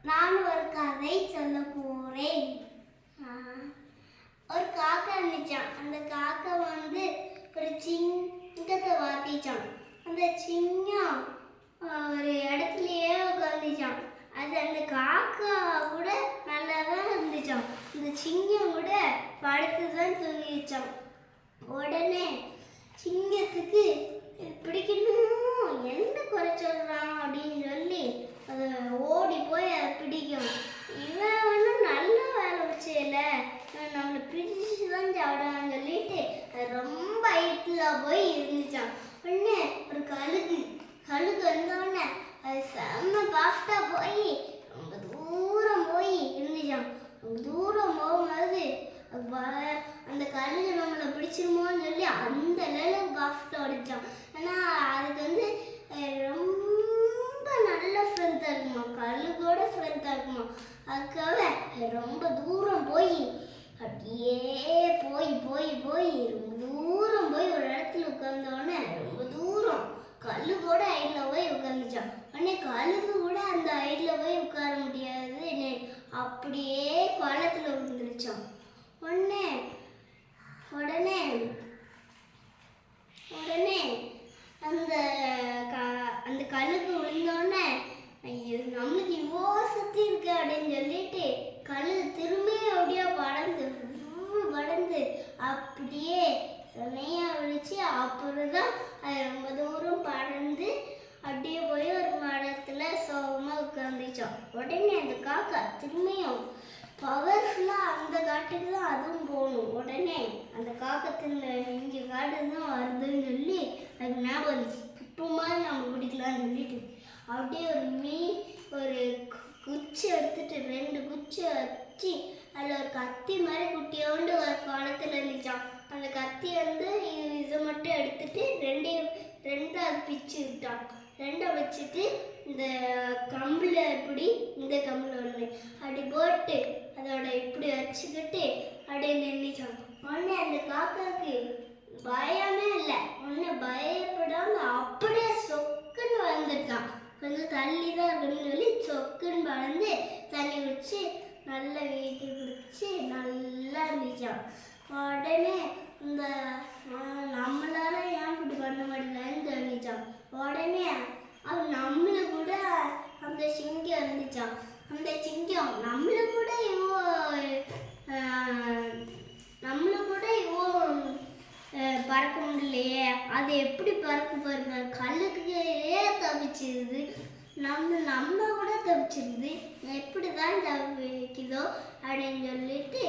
நான் ஒரு கதை சொல்ல போறேன். ஒரு காக்கா இருந்துச்சான். அந்த காக்கா ஒரு சிங்கத்தை வாத்திச்சான். அந்த சிங்கம் ஒரு இடத்துலயே உட்காந்துச்சான். அது அந்த காக்கா கூட நல்லா தான் இருந்துச்சான். இந்த சிங்கம் கூட படுத்துதான் தூங்கிச்சான். உடனே சிங்கத்துக்கு பிடிக்கணும் என்ன குறை சொல்றான் அப்படின்னு சொல்லி அதை ஓடி போய் அதை பிடிக்கும். இவன் நல்ல வேலை வச்சேல, நம்மளை பிடிச்சு தான் சாப்பிடான்னு சொல்லிட்டு அது ரொம்ப ஹைட்டில் போய் இருந்துச்சான். உடனே ஒரு கழுகு வந்தோடனே அது செம்ம பாஃப்டா போய் ரொம்ப தூரம் போய் இருந்துச்சான். ரொம்ப தூரம் போகும்போது அந்த கழுகு நம்மளை பிடிச்சிருமோன்னு சொல்லி அந்த லெவலுக்கு பாஃப்டா ஓடிச்சான். ஏன்னா அதுக்கு ரொம்ப நல்ல ஃப்ரெண்ட்ஸாக இருக்குமா, கழுகோட ஃப்ரெண்ட்ஸாக இருக்குமா. அதுக்காக ரொம்ப தூரம் போய் அப்படியே போய் போய் போய் ரொம்ப தூரம் போய் ஒரு இடத்துல உட்கார்ந்தோடனே ரொம்ப தூரம் கழுகோட ஹைட்டில் போய் உட்காந்துச்சான். உடனே கழுகு கூட அந்த ஹைட்டில் போய் உட்கார முடியாது, அப்படியே குளத்துல விழுந்துருச்சான். உடனே உடனே உடனே அந்த அந்த கழுகு விழுந்தோடனே நம்மளுக்கு இவ்வளோ சக்தி இருக்கு அப்படின்னு சொல்லிட்டு கழுகு திரும்பி அப்படியே படந்து அப்படியே செமையா விழிச்சு அப்புறம் தான் அது ரொம்ப தூரம் படந்து அப்படியே போய் ஒரு மரத்துல சோகமா உட்காந்துச்சோம். உடனே அந்த காக்கா திரும்பியும் பவர்ஃபுல்லா அந்த காட்டுக்கு தான் அதுவும் போகணும். உடனே அந்த காக்கத்துல இங்கே காட்டு தான் வருதுன்னு சொல்லி அதுக்கு ஞாபகம் வந்துச்சு. இப்போ மாதிரி நம்ம பிடிக்கலாம்னு சொல்லிட்டு அப்படியே ஒரு குச்சி எடுத்துட்டு 2 குச்சி வச்சு அதில் ஒரு கத்தி மாதிரி குட்டியோண்டு ஒரு காலத்தில் இருந்துச்சான். அந்த கத்தி இதை மட்டும் எடுத்துட்டு ரெண்டாவது பிச்சு விட்டான். 2 வச்சுட்டு இந்த கம்பில் இந்த கம்பில் ஒன்று அப்படி போட்டு அதோட இப்படி வச்சுக்கிட்டு அப்படியே நின்றுச்சான். உடனே அந்த காக்காவுக்கு பயமே இல்லை. ஒன்று பயப்படாம அப்படியே சொக்குன்னு வளர்ந்துட்டான். கொஞ்சம் தள்ளி தான் இருக்குன்னு சொல்லி சொக்குன்னு வளர்ந்து தண்ணி குடிச்சு நல்லா வீட்டுக்கு குடிச்சு நல்லா இருந்துச்சான். உடனே இந்த நம்மளால ஏன் இப்படி பண்ண மாட்டேன்னு தோணிச்சான். உடனே அது நம்மள கூட அந்த சிங்கம் இருந்துச்சான். அந்த சிங்கம் நம்மள கூட பறக்க முடியலையே, அது எப்படி பறக்க பாருங்க, கல்லுக்கே தவிச்சிருது. நம்ம கூட தவிச்சிருது, எப்படி தான் தவிக்குதோ அப்படின்னு சொல்லிட்டு